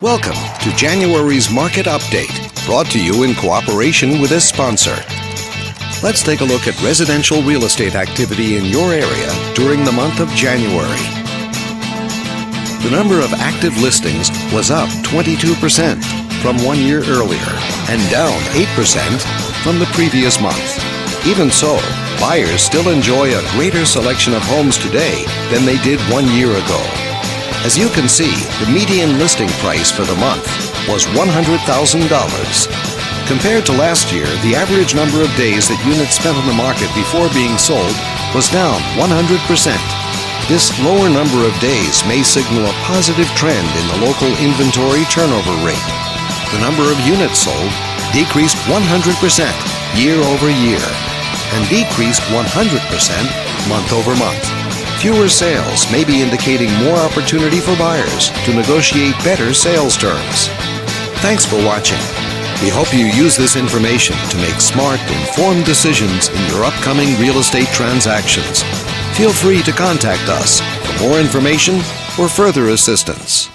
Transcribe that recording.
Welcome to January's Market Update, brought to you in cooperation with this sponsor. Let's take a look at residential real estate activity in your area during the month of January. The number of active listings was up 22% from 1 year earlier and down 8% from the previous month. Even so, buyers still enjoy a greater selection of homes today than they did 1 year ago. As you can see, the median listing price for the month was $100,000. Compared to last year, the average number of days that units spent on the market before being sold was down 100%. This lower number of days may signal a positive trend in the local inventory turnover rate. The number of units sold decreased 100% year over year and decreased 100% month over month. Fewer sales may be indicating more opportunity for buyers to negotiate better sales terms. Thanks for watching. We hope you use this information to make smart, informed decisions in your upcoming real estate transactions. Feel free to contact us for more information or further assistance.